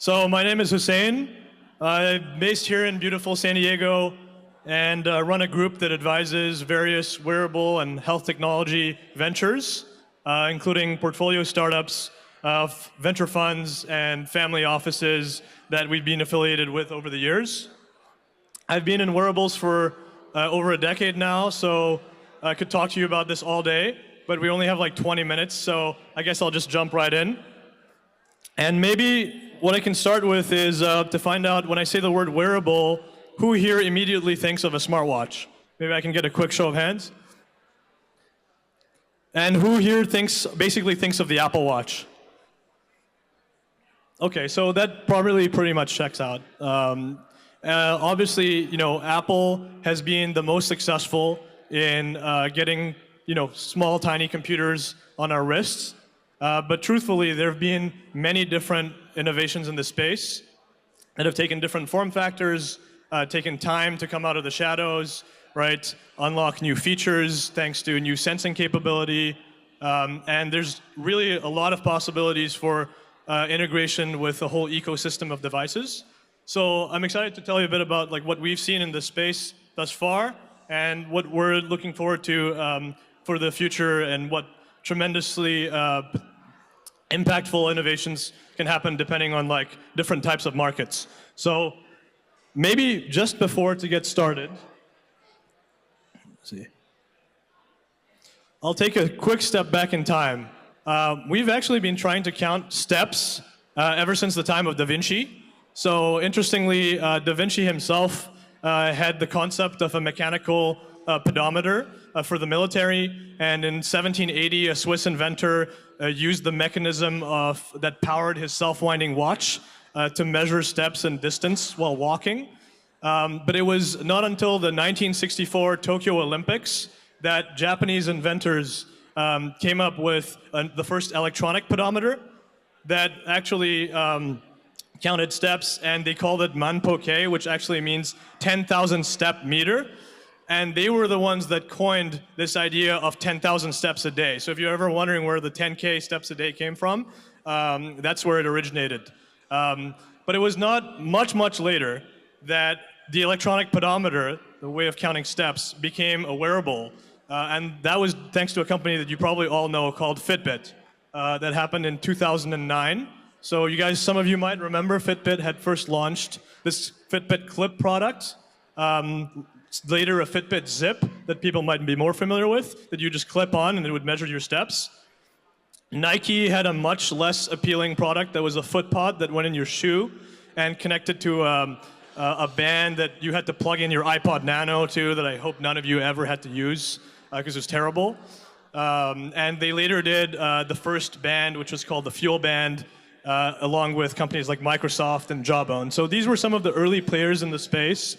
So my name is Hussein. I'm based here in beautiful San Diego and run a group that advises various wearable and health technology ventures, including portfolio startups, venture funds, and family offices that we've been affiliated with over the years. I've been in wearables for over a decade now, so I could talk to you about this all day, but we only have like 20 minutes, so I guess I'll just jump right in. And maybe what I can start with is to find out, when I say the word wearable, who here immediately thinks of a smartwatch? Maybe I can get a quick show of hands. And who here basically thinks of the Apple Watch? Okay, so that probably pretty much checks out. Obviously, Apple has been the most successful in getting, small, tiny computers on our wrists. But truthfully, there have been many different innovations in this space that have taken different form factors, taken time to come out of the shadows, right? Unlock new features thanks to new sensing capability. And there's really a lot of possibilities for integration with the whole ecosystem of devices. So I'm excited to tell you a bit about what we've seen in this space thus far and what we're looking forward to for the future and what tremendously impactful innovations can happen depending on different types of markets. So maybe just before to get started, I'll take a quick step back in time. We've actually been trying to count steps ever since the time of Da Vinci. So interestingly, Da Vinci himself had the concept of a mechanical pedometer for the military, and in 1780, a Swiss inventor used the mechanism that powered his self-winding watch to measure steps and distance while walking. But it was not until the 1964 Tokyo Olympics that Japanese inventors came up with the first electronic pedometer that actually counted steps, and they called it manpoke, which actually means 10,000 step meter. And they were the ones that coined this idea of 10,000 steps a day. So if you're ever wondering where the 10K steps a day came from, that's where it originated. But it was not much later that the electronic pedometer, the way of counting steps, became a wearable. And that was thanks to a company that you probably all know called Fitbit. That happened in 2009. So you guys, some of you might remember Fitbit had first launched this Fitbit Clip product. Later a Fitbit Zip that people might be more familiar with, that you just clip on and it would measure your steps. Nike had a much less appealing product that was a foot pod that went in your shoe and connected to a band that you had to plug in your iPod Nano to, that I hope none of you ever had to use because it was terrible. And they later did the first band, which was called the Fuel Band, along with companies like Microsoft and Jawbone. So these were some of the early players in the space.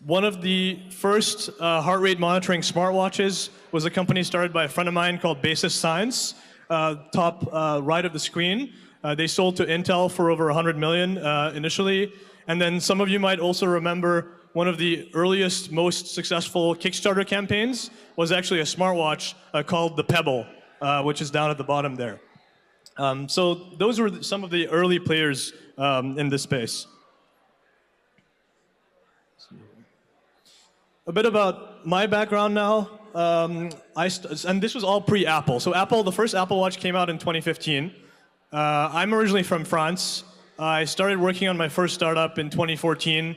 One of the first heart rate monitoring smartwatches was a company started by a friend of mine called Basis Science, top right of the screen. They sold to Intel for over 100 million initially. And then some of you might also remember one of the earliest, most successful Kickstarter campaigns was actually a smartwatch called the Pebble, which is down at the bottom there. So those were some of the early players in this space. A bit about my background now. And this was all pre-Apple. So the first Apple Watch came out in 2015. I'm originally from France. I started working on my first startup in 2014.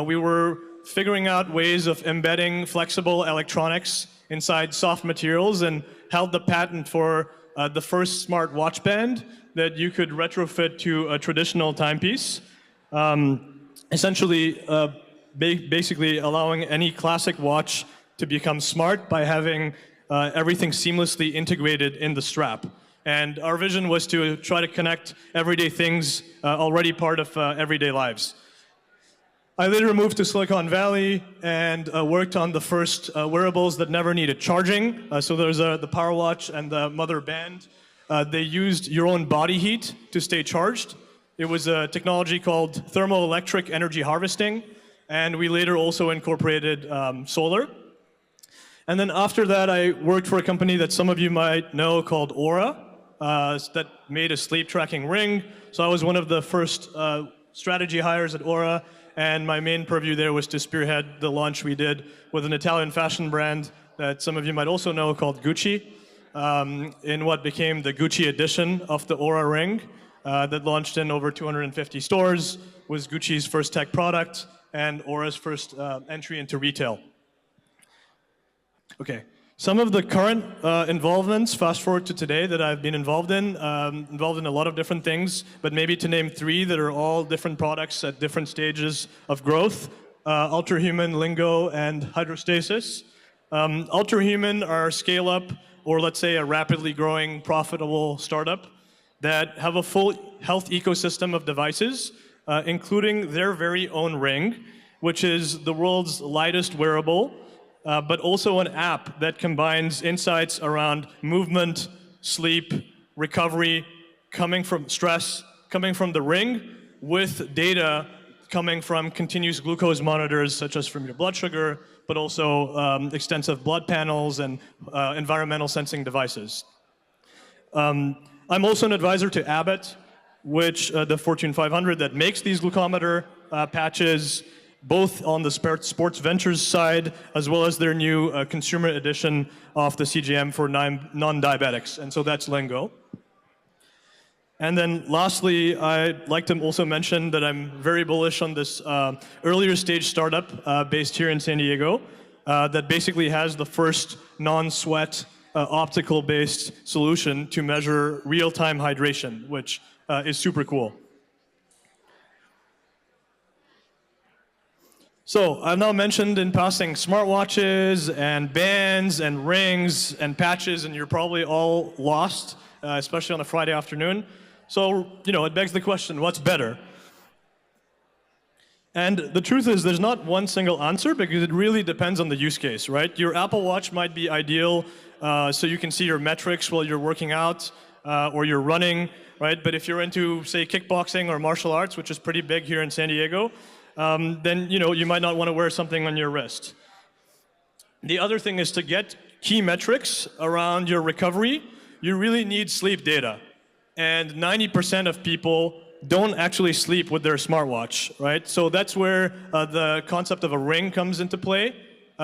We were figuring out ways of embedding flexible electronics inside soft materials and held the patent for the first smart watch band that you could retrofit to a traditional timepiece. Essentially, basically allowing any classic watch to become smart by having everything seamlessly integrated in the strap. And our vision was to try to connect everyday things already part of everyday lives. I later moved to Silicon Valley and worked on the first wearables that never needed charging. So there's the Power Watch and the Mother Band. They used your own body heat to stay charged. It was a technology called thermoelectric energy harvesting. And we later also incorporated solar. And then after that, I worked for a company that some of you might know called Aura. that made a sleep tracking ring. So I was one of the first strategy hires at Aura, and my main purview there was to spearhead the launch we did with an Italian fashion brand that some of you might also know called Gucci, in what became the Gucci edition of the Aura ring that launched in over 250 stores, was Gucci's first tech product and Aura's first entry into retail. Okay, some of the current involvements, fast forward to today, that I've been involved in a lot of different things, but maybe to name three that are all different products at different stages of growth: Ultrahuman, Lingo, and Hydrostasis. Ultrahuman are scale-up, or let's say a rapidly growing, profitable startup that have a full health ecosystem of devices, including their very own ring, which is the world's lightest wearable, but also an app that combines insights around movement, sleep, recovery, coming from stress, coming from the ring, with data coming from continuous glucose monitors, such as from your blood sugar, but also extensive blood panels and environmental sensing devices. I'm also an advisor to Abbott, which the Fortune 500 that makes these glucometer patches, both on the sports ventures side, as well as their new consumer edition of the CGM for non-diabetics, and so that's Lingo. And then lastly, I'd like to also mention that I'm very bullish on this earlier stage startup based here in San Diego that basically has the first non-sweat optical-based solution to measure real-time hydration, which is super cool. So I've now mentioned in passing smartwatches and bands and rings and patches, and you're probably all lost, especially on a Friday afternoon. So, it begs the question, what's better? And the truth is, there's not one single answer, because it really depends on the use case, right? Your Apple Watch might be ideal so you can see your metrics while you're working out or you're running, right? But if you're into, say, kickboxing or martial arts, which is pretty big here in San Diego, then you might not want to wear something on your wrist. The other thing is, to get key metrics around your recovery, you really need sleep data. And 90% of people don't actually sleep with their smartwatch, right? So that's where the concept of a ring comes into play.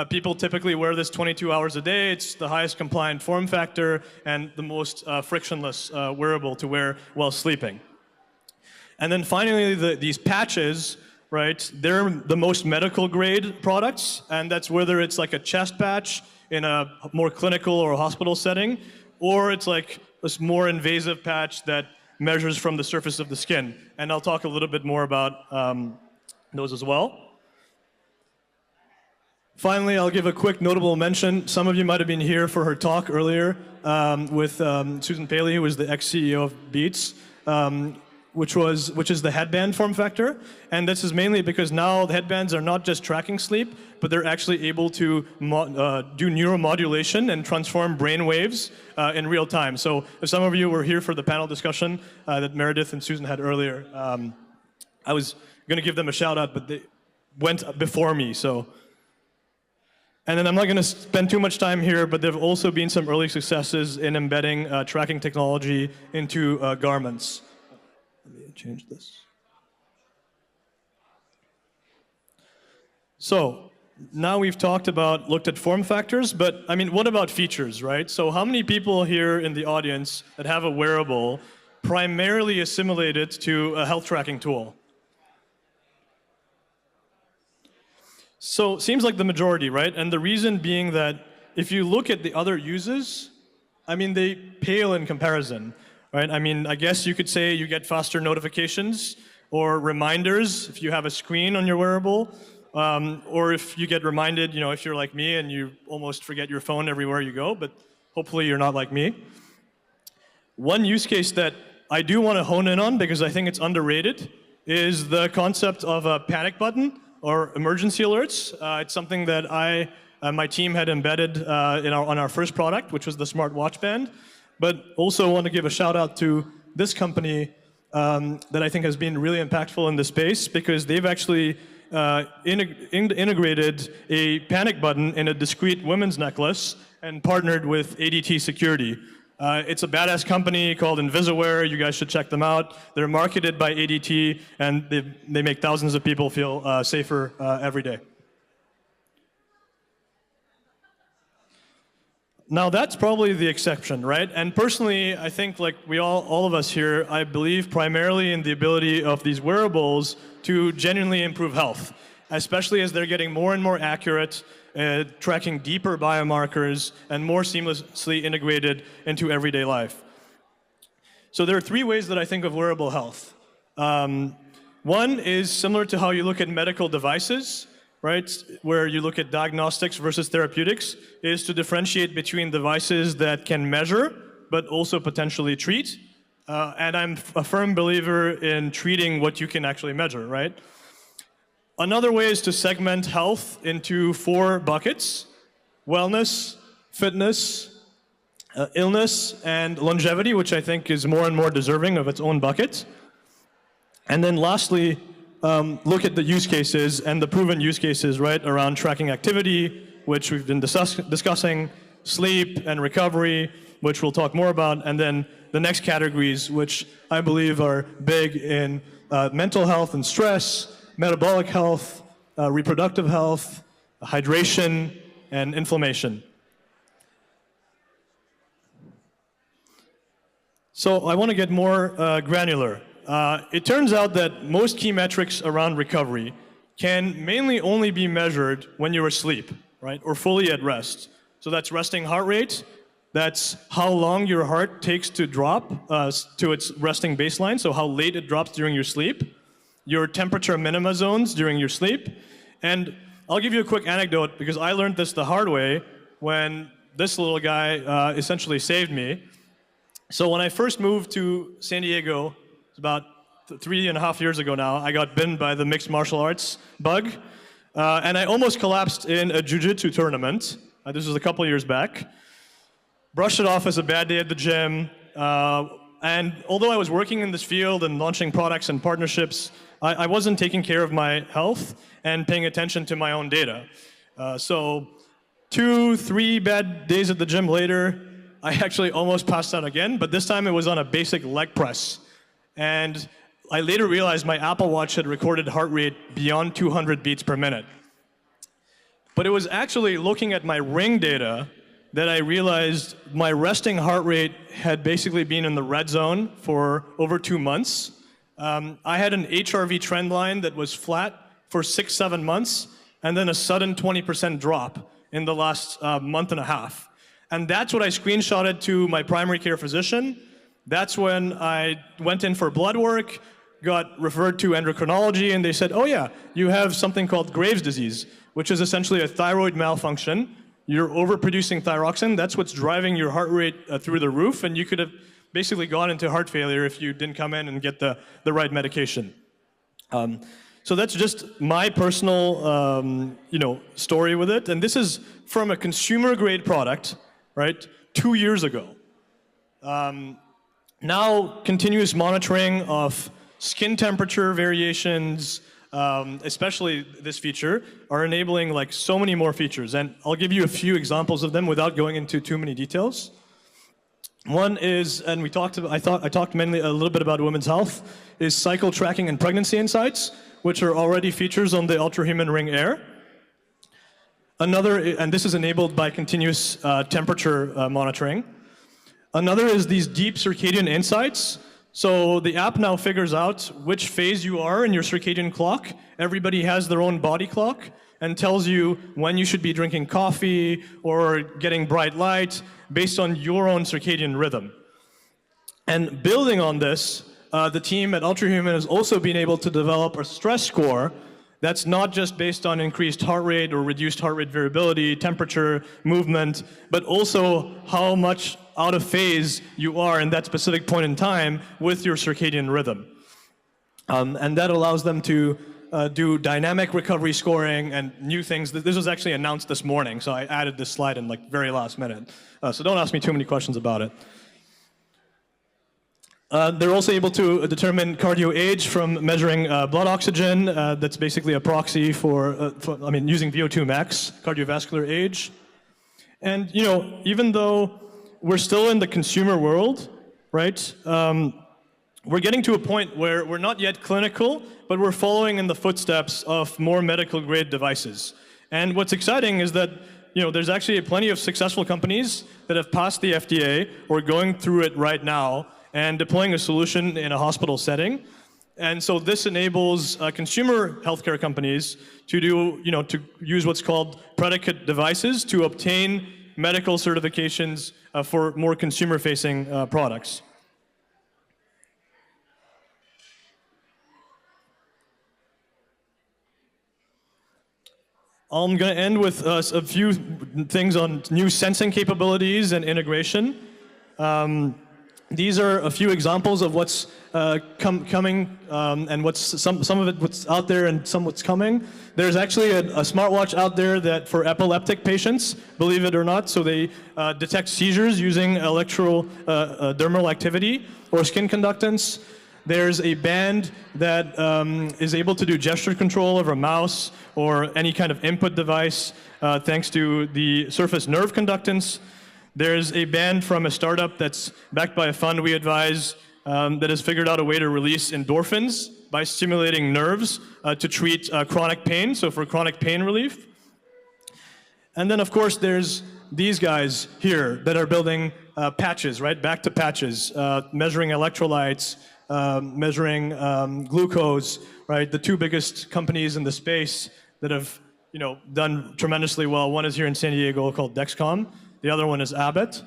People typically wear this 22 hours a day. It's the highest compliant form factor and the most frictionless wearable to wear while sleeping. And then finally, these patches, right? They're the most medical grade products, and that's whether it's like a chest patch in a more clinical or hospital setting, or it's like a more invasive patch that measures from the surface of the skin. And I'll talk a little bit more about those as well. Finally, I'll give a quick notable mention. Some of you might have been here for her talk earlier with Susan Paley, who was the ex-CEO of Beats, which is the headband form factor. And this is mainly because now the headbands are not just tracking sleep, but they're actually able to do neuromodulation and transform brain waves in real time. So if some of you were here for the panel discussion that Meredith and Susan had earlier, I was going to give them a shout out, but they went before me. So. And then I'm not going to spend too much time here, but there have also been some early successes in embedding tracking technology into garments. Let me change this. So now we've looked at form factors, but I mean, what about features, right? So how many people here in the audience that have a wearable primarily assimilate it to a health tracking tool? So it seems like the majority, right? And the reason being that if you look at the other uses, I mean, they pale in comparison, right? I mean, I guess you could say you get faster notifications or reminders if you have a screen on your wearable, or if you get reminded, if you're like me and you almost forget your phone everywhere you go, but hopefully you're not like me. One use case that I do want to hone in on, because I think it's underrated, is the concept of a panic button or emergency alerts. It's something that my team had embedded on our first product, which was the Smartwatch band. But also want to give a shout out to this company that I think has been really impactful in this space, because they've actually integrated a panic button in a discrete women's necklace and partnered with ADT Security. It's a badass company called Invisaware. You guys should check them out. They're marketed by ADT, and they make thousands of people feel safer every day. Now that's probably the exception, right? And personally, I think like all of us here, I believe primarily in the ability of these wearables to genuinely improve health, especially as they're getting more and more accurate, tracking deeper biomarkers, and more seamlessly integrated into everyday life. So there are three ways that I think of wearable health. One is similar to how you look at medical devices, right, where you look at diagnostics versus therapeutics, is to differentiate between devices that can measure but also potentially treat. And I'm a firm believer in treating what you can actually measure, right? Another way is to segment health into 4 buckets: wellness, fitness, illness, and longevity, which I think is more and more deserving of its own bucket. And then lastly, look at the use cases and the proven use cases, right, around tracking activity, which we've been discussing, sleep and recovery, which we'll talk more about, and then the next categories, which I believe are big in mental health and stress, metabolic health, reproductive health, hydration, and inflammation. So I want to get more granular. It turns out that most key metrics around recovery can mainly only be measured when you're asleep, right, or fully at rest. So that's resting heart rate, that's how long your heart takes to drop to its resting baseline, so how late it drops during your sleep, your temperature minima zones during your sleep. And I'll give you a quick anecdote, because I learned this the hard way when this little guy essentially saved me. So when I first moved to San Diego, it's about 3.5 years ago now, I got bitten by the mixed martial arts bug, and I almost collapsed in a jiu-jitsu tournament. This was a couple years back. Brushed it off as a bad day at the gym, and although I was working in this field and launching products and partnerships, I wasn't taking care of my health and paying attention to my own data. So 2-3 bad days at the gym later, I actually almost passed out again, but this time it was on a basic leg press. And I later realized my Apple Watch had recorded heart rate beyond 200 beats per minute. But it was actually looking at my Ring data that I realized my resting heart rate had basically been in the red zone for over 2 months. I had an HRV trend line that was flat for 6-7 months, and then a sudden 20% drop in the last month and a half. And that's what I screenshotted to my primary care physician. That's when I went in for blood work, got referred to endocrinology, and they said, oh yeah, you have something called Graves' disease, which is essentially a thyroid malfunction. You're overproducing thyroxine. That's what's driving your heart rate through the roof, and you could have basically gone into heart failure if you didn't come in and get the right medication. So that's just my personal story with it, and this is from a consumer-grade product, right, 2 years ago. Now, continuous monitoring of skin temperature variations, especially this feature, are enabling like so many more features. And I'll give you a few examples of them without going into too many details. One is, and I talked mainly a little bit about women's health, is cycle tracking and pregnancy insights, which are already features on the Ultrahuman Ring Air. Another, and this is enabled by continuous temperature monitoring. Another is these deep circadian insights. So the app now figures out which phase you are in your circadian clock. Everybody has their own body clock and tells you when you should be drinking coffee or getting bright light based on your own circadian rhythm. And building on this, the team at Ultrahuman has also been able to develop a stress score that's not just based on increased heart rate or reduced heart rate variability, temperature, movement, but also how much out of phase you are in that specific point in time with your circadian rhythm. And that allows them to do dynamic recovery scoring and new things. This was actually announced this morning, so I added this slide in like very last minute. So don't ask me too many questions about it. They're also able to determine cardio age from measuring blood oxygen. That's basically a proxy for using VO2 max, cardiovascular age. And even though we're still in the consumer world, right? We're getting to a point where we're not yet clinical, but we're following in the footsteps of more medical-grade devices. And what's exciting is that there's actually plenty of successful companies that have passed the FDA or going through it right now and deploying a solution in a hospital setting. And so this enables consumer healthcare companies to to use what's called predicate devices to obtain medical certifications for more consumer-facing products. I'm going to end with a few things on new sensing capabilities and integration. These are a few examples of what's coming and what's some of it what's out there and some what's coming. There's actually a smartwatch out there that for epileptic patients, believe it or not, so they detect seizures using electrodermal activity or skin conductance. There's a band that is able to do gesture control of a mouse or any kind of input device thanks to the surface nerve conductance. There's a band from a startup that's backed by a fund we advise that has figured out a way to release endorphins by stimulating nerves to treat chronic pain, so for chronic pain relief. And then, of course, there's these guys here that are building patches, right? Back to patches, measuring electrolytes, measuring glucose, right? The two biggest companies in the space that have done tremendously well. One is here in San Diego called Dexcom. The other one is Abbott.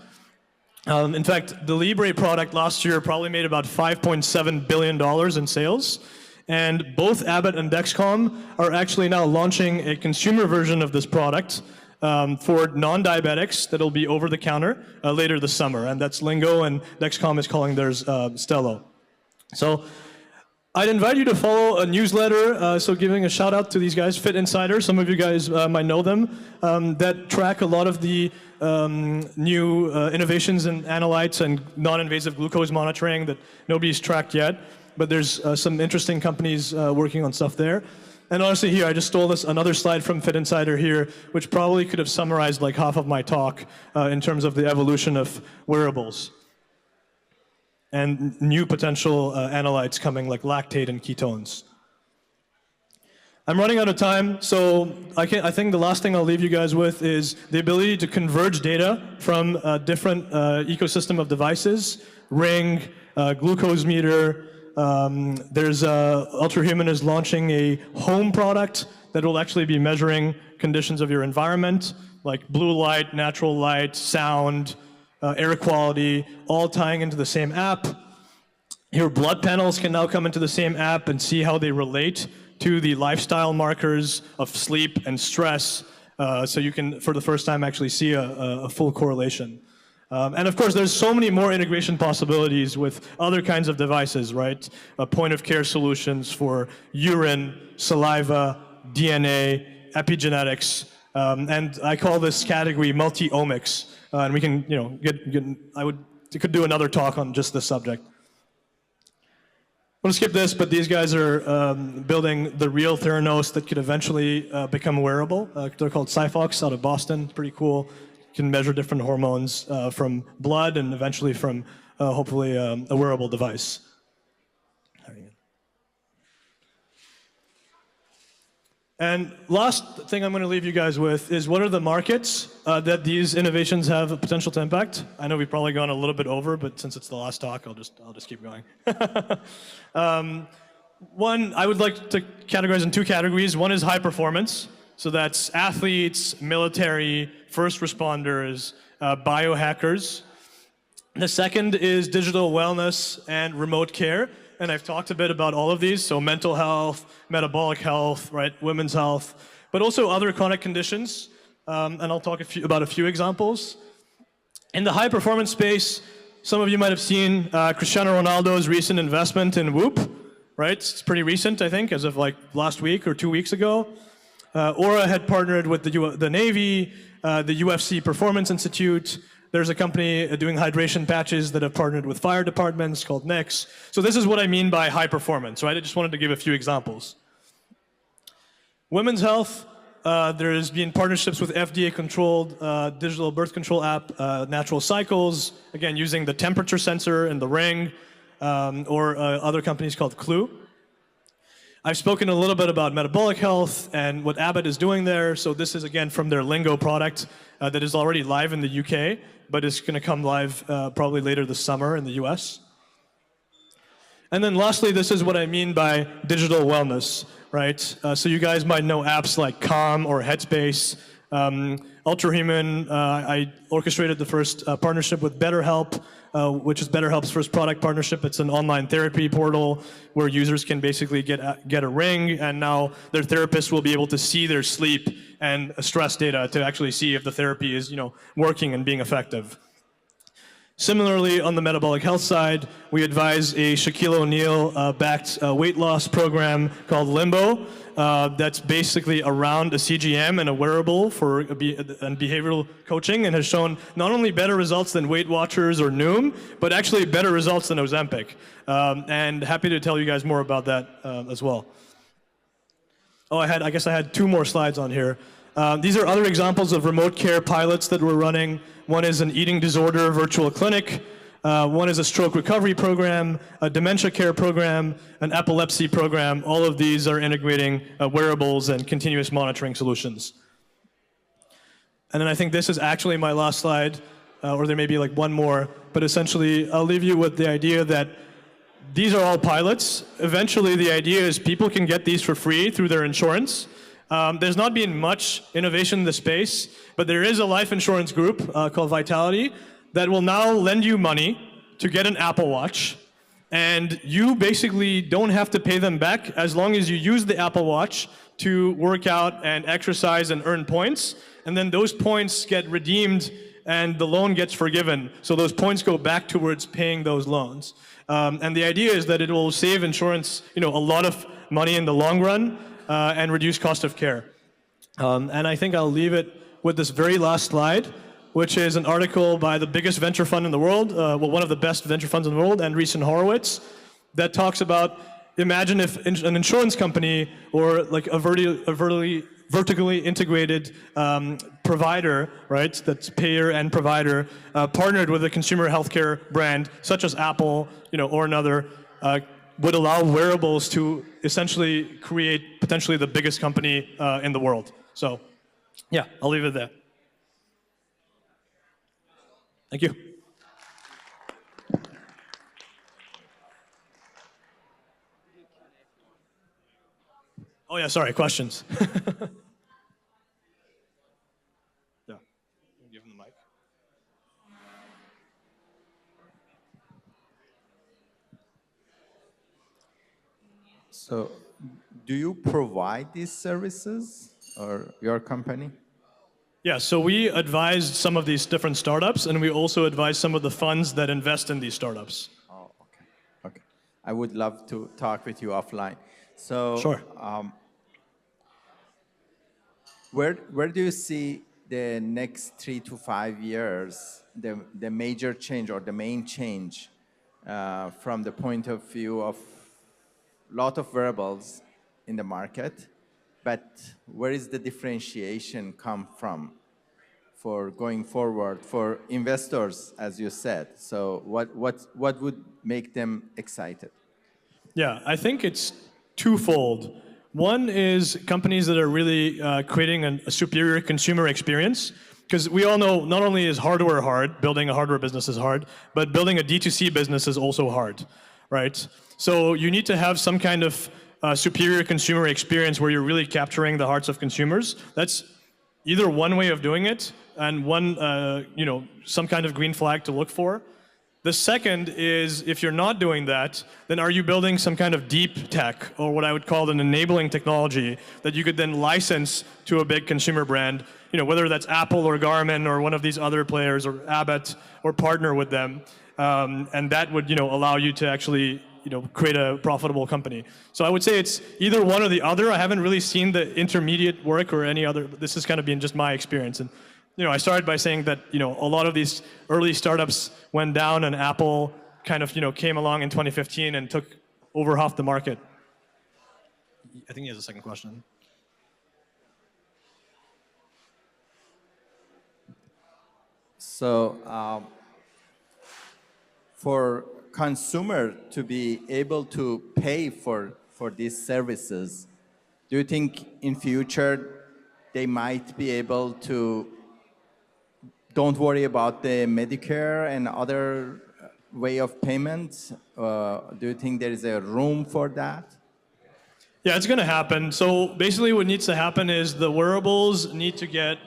In fact, the Libre product last year probably made about $5.7 billion in sales. And both Abbott and Dexcom are actually now launching a consumer version of this product for non-diabetics that'll be over the counter later this summer. And that's Lingo, and Dexcom is calling theirs Stello. So I'd invite you to follow a newsletter, so giving a shout out to these guys, Fit Insider, some of you guys might know them, that track a lot of the new innovations in analytes and non-invasive glucose monitoring that nobody's tracked yet, but there's some interesting companies working on stuff there. And honestly here, I just stole another slide from Fit Insider here, which probably could have summarized like half of my talk in terms of the evolution of wearables and new potential analytes coming like lactate and ketones. I'm running out of time, so I think the last thing I'll leave you guys with is the ability to converge data from a different ecosystem of devices, Ring, glucose meter. There's Ultrahuman is launching a home product that will actually be measuring conditions of your environment, like blue light, natural light, sound, air quality, all tying into the same app. Your blood panels can now come into the same app and see how they relate to the lifestyle markers of sleep and stress, so you can, for the first time, actually see a full correlation. And of course, there's so many more integration possibilities with other kinds of devices, right? Point-of-care solutions for urine, saliva, DNA, epigenetics, and I call this category multi-omics. And we can, could do another talk on just this subject. I'm going to skip this, but these guys are building the real Theranos that could eventually become wearable. They're called Cyfox out of Boston. Pretty cool. You can measure different hormones from blood and eventually from, hopefully, a wearable device. And last thing I'm going to leave you guys with is what are the markets that these innovations have a potential to impact? I know we've probably gone a little bit over, but since it's the last talk, I'll just keep going. One, I would like to categorize in two categories. One is high performance. So that's athletes, military, first responders, biohackers. The second is digital wellness and remote care. And I've talked a bit about all of these, so mental health, metabolic health, right, women's health, but also other chronic conditions, and I'll talk about a few examples. In the high-performance space, some of you might have seen Cristiano Ronaldo's recent investment in Whoop, right? It's pretty recent, I think, as of like last week or 2 weeks ago. Aura had partnered with the Navy, the UFC Performance Institute. There's a company doing hydration patches that have partnered with fire departments called Nix. So this is what I mean by high performance, right? I just wanted to give a few examples. Women's health, There's been partnerships with FDA-controlled digital birth control app, Natural Cycles, again, using the temperature sensor in the ring, or other companies called Clue. I've spoken a little bit about metabolic health and what Abbott is doing there. So this is, again, from their Lingo product that is already live in the UK, but is going to come live probably later this summer in the US. And then lastly, this is what I mean by digital wellness, right? So you guys might know apps like Calm or Headspace. Ultrahuman, I orchestrated the first partnership with BetterHelp, which is BetterHelp's first product partnership. It's an online therapy portal where users can basically get a ring, and now their therapist will be able to see their sleep and stress data to actually see if the therapy is, working and being effective. Similarly, on the metabolic health side, we advise a Shaquille O'Neal-backed weight loss program called Limbo. That's basically around a CGM and a wearable for behavioral coaching, and has shown not only better results than Weight Watchers or Noom, but actually better results than Ozempic. And happy to tell you guys more about that as well. Oh, I guess I had 2 more slides on here. These are other examples of remote care pilots that we're running. One is an eating disorder virtual clinic. One is a stroke recovery program, a dementia care program, an epilepsy program. All of these are integrating wearables and continuous monitoring solutions. And then I think this is actually my last slide, or there may be like one more, but essentially I'll leave you with the idea that these are all pilots. Eventually the idea is people can get these for free through their insurance. There's not been much innovation in the space, but there is a life insurance group called Vitality that will now lend you money to get an Apple Watch, and you basically don't have to pay them back as long as you use the Apple Watch to work out and exercise and earn points, and then those points get redeemed and the loan gets forgiven. So those points go back towards paying those loans. And the idea is that it will save insurance, a lot of money in the long run, and reduce cost of care. And I think I'll leave it with this very last slide, which is an article by the biggest venture fund in the world, one of the best venture funds in the world, Andreessen Horowitz, that talks about, imagine if an insurance company or like a vertically integrated provider, right, that's payer and provider, partnered with a consumer healthcare brand such as Apple, or another, would allow wearables to essentially create potentially the biggest company in the world. So, yeah, I'll leave it there. Thank you. Oh yeah, sorry, questions. Yeah. Give him the mic. So, do you provide these services, or your company? Yeah, so we advise some of these different startups, and we also advise some of the funds that invest in these startups. Oh, okay. Okay. I would love to talk with you offline. So, sure. Where do you see the next 3 to 5 years, the major change or the main change from the point of view of a lot of wearables in the market, but where is the differentiation come from for going forward for investors, as you said? So what would make them excited? Yeah, I think it's twofold. One is companies that are really creating a superior consumer experience, because we all know not only is hardware hard, building a hardware business is hard, but building a D2C business is also hard, right? So you need to have some kind of superior consumer experience where you're really capturing the hearts of consumers. That's either one way of doing it, and one, some kind of green flag to look for. The second is, if you're not doing that, then are you building some kind of deep tech, or what I would call an enabling technology, that you could then license to a big consumer brand, whether that's Apple or Garmin or one of these other players or Abbott, or partner with them, and that would allow you to actually create a profitable company. So I would say it's either one or the other. I haven't really seen the intermediate work or any other. This has kind of been just my experience. And I started by saying that a lot of these early startups went down, and Apple kind of came along in 2015 and took over half the market. I think he has a second question. So for consumer to be able to pay for these services, do you think in future they might be able to don't worry about the Medicare and other way of payment? Do you think there is a room for that? Yeah, it's going to happen. So basically what needs to happen is the wearables need to get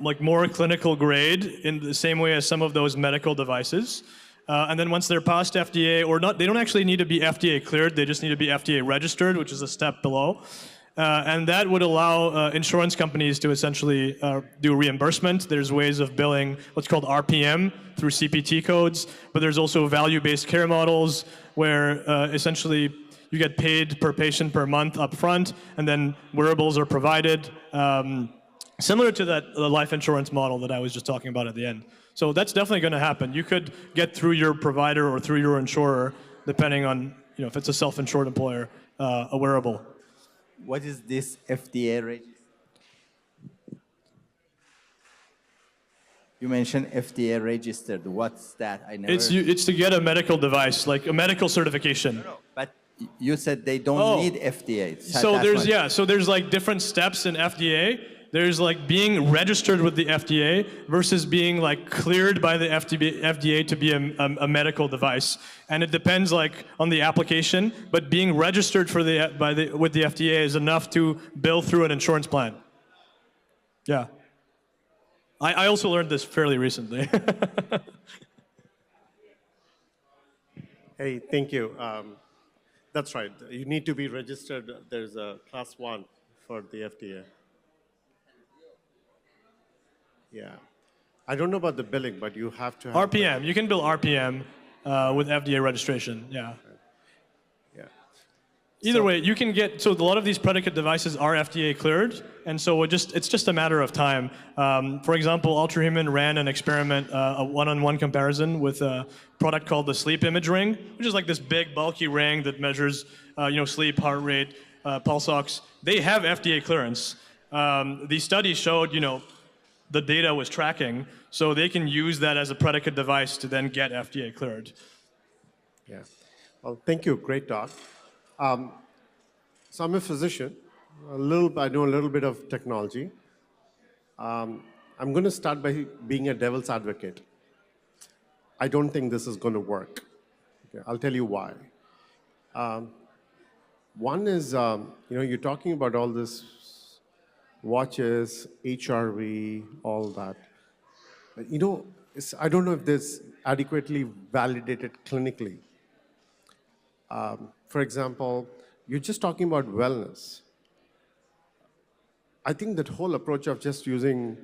like more clinical grade in the same way as some of those medical devices. And then once they're past FDA or not, they don't actually need to be FDA cleared, they just need to be FDA registered, which is a step below. And that would allow insurance companies to essentially do reimbursement. There's ways of billing what's called RPM through CPT codes, but there's also value-based care models where essentially you get paid per patient per month up front, and then wearables are provided, similar to that life insurance model that I was just talking about at the end. So that's definitely going to happen. You could get through your provider or through your insurer, depending on if it's a self-insured employer, a wearable. What is this FDA register? You mentioned FDA registered. What's that? I never. It's to get a medical device, like a medical certification. No, but you said they don't need FDA. So there's like different steps in FDA. There's like being registered with the FDA versus being like cleared by the FDA to be a medical device, and it depends like on the application. But being registered with the FDA is enough to bill through an insurance plan. Yeah, I also learned this fairly recently. Hey, thank you. That's right. You need to be registered. There's a class 1 for the FDA. Yeah. I don't know about the billing, but you have to have RPM. You can bill RPM with FDA registration. Yeah. Yeah. Either way, you can get, so a lot of these predicate devices are FDA cleared, and so it's just a matter of time. For example, Ultrahuman ran an experiment, a one-on-one comparison with a product called the sleep image ring, which is like this big, bulky ring that measures sleep, heart rate, pulse ox. They have FDA clearance. The study showed, the data was tracking, so they can use that as a predicate device to then get FDA cleared. Yeah. Well, thank you. Great talk. So I'm a physician. I know a little bit of technology. I'm going to start by being a devil's advocate. I don't think this is going to work. Okay, I'll tell you why. One is, you're talking about all this watches, HRV, all that. But, I don't know if this adequately validated clinically. For example, you're just talking about wellness. I think that whole approach of just using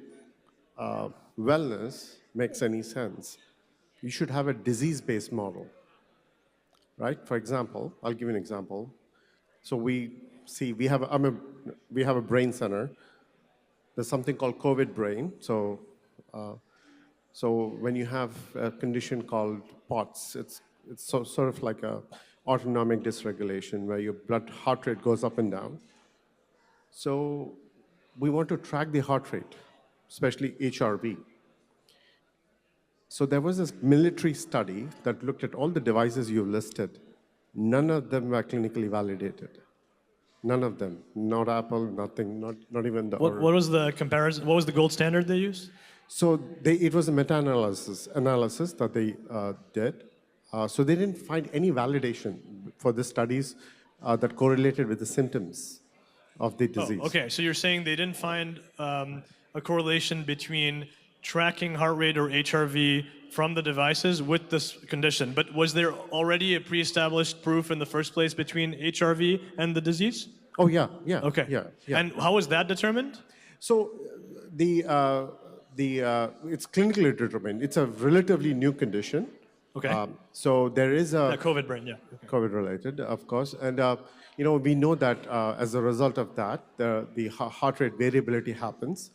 wellness makes any sense. You should have a disease-based model, right? For example, I'll give you an example. So we have a brain center. There's something called COVID brain. So when you have a condition called POTS, it's sort of like a autonomic dysregulation where your heart rate goes up and down. So we want to track the heart rate, especially HRV. So there was this military study that looked at all the devices you listed. None of them were clinically validated. None of them. Not Apple, nothing, not even the... What was the comparison? What was the gold standard they used? So it was a meta-analysis that they did. So they didn't find any validation for the studies that correlated with the symptoms of the disease. Oh, okay, so you're saying they didn't find a correlation between tracking heart rate or HRV from the devices with this condition, but was there already a pre-established proof in the first place between HRV and the disease? Oh, yeah. Okay. Yeah. And how was that determined? So it's clinically determined. It's a relatively new condition. Okay. So there is a COVID brain, yeah. Okay. COVID-related, of course, and we know that as a result of that, the heart rate variability happens.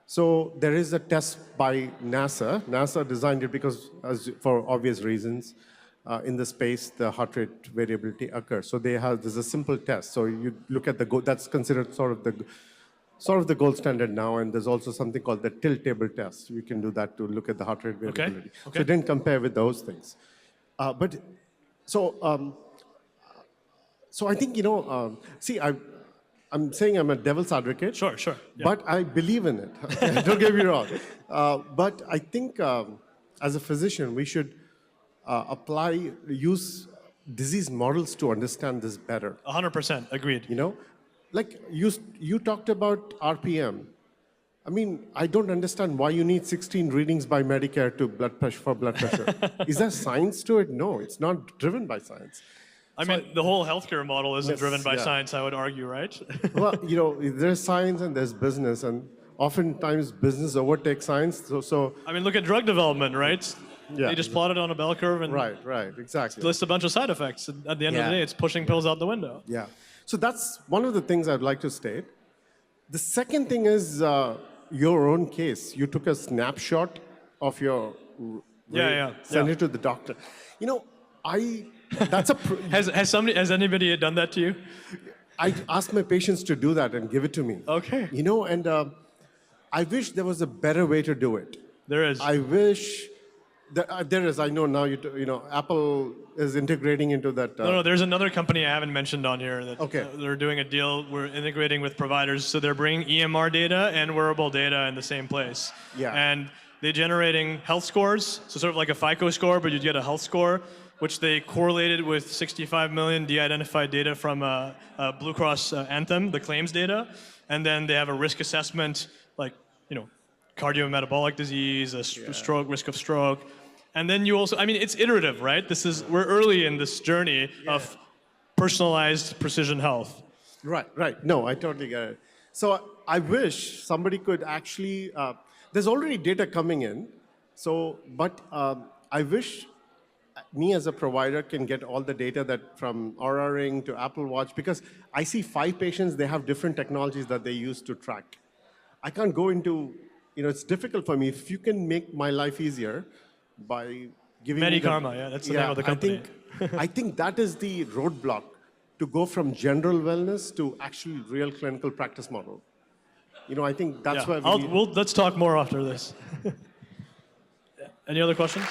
So there is a test by NASA. NASA designed it because, for obvious reasons, in the space the heart rate variability occurs. So there's a simple test. So you look at that's considered sort of sort of the gold standard now, and there's also something called the tilt table test. We can do that to look at the heart rate variability. Okay. So it didn't compare with those things. So I think, see, I'm saying I'm a devil's advocate. Sure. Yeah. But I believe in it. Don't get me wrong. But I think as a physician, we should use disease models to understand this better. 100% agreed. Like you talked about RPM. I mean, I don't understand why you need 16 readings by Medicare to blood pressure. Is there science to it? No, it's not driven by science. I mean, the whole healthcare model isn't Yes, driven by yeah. science, I would argue, right? Well, there's science and there's business, and oftentimes business overtakes science. So I mean, look at drug development, right? Yeah. They just plot it on a bell curve and right, exactly. list a bunch of side effects. And at the end of the Yeah. day, it's pushing pills out the window. Yeah. So that's one of the things I'd like to state. The second thing is your own case. You took a snapshot of your sent it to the doctor. That's Has anybody done that to you? I ask my patients to do that and give it to me. Okay. And I wish there was a better way to do it. There is. I wish there is. I know now. Apple is integrating into that. No, there's another company I haven't mentioned on here that they're doing a deal. We're integrating with providers, so they're bringing EMR data and wearable data in the same place. Yeah. And they're generating health scores, so sort of like a FICO score, but you'd get a health score, which they correlated with 65 million de-identified data from Blue Cross Anthem, the claims data, and then they have a risk assessment, like cardiometabolic disease, stroke, risk of stroke. And then you also, I mean, it's iterative, right? We're early in this journey of personalized precision health. Right. No, I totally get it. So I wish somebody could actually, there's already data coming in, but I wish me as a provider can get all the data that from Oura Ring to Apple Watch, because I see 5 patients, they have different technologies that they use to track. I can't go into, it's difficult for me. If you can make my life easier by giving me Medikarma, that's the name of the company. I think that is the roadblock to go from general wellness to actually real clinical practice model. I think that's where let's talk more after this. Any other questions?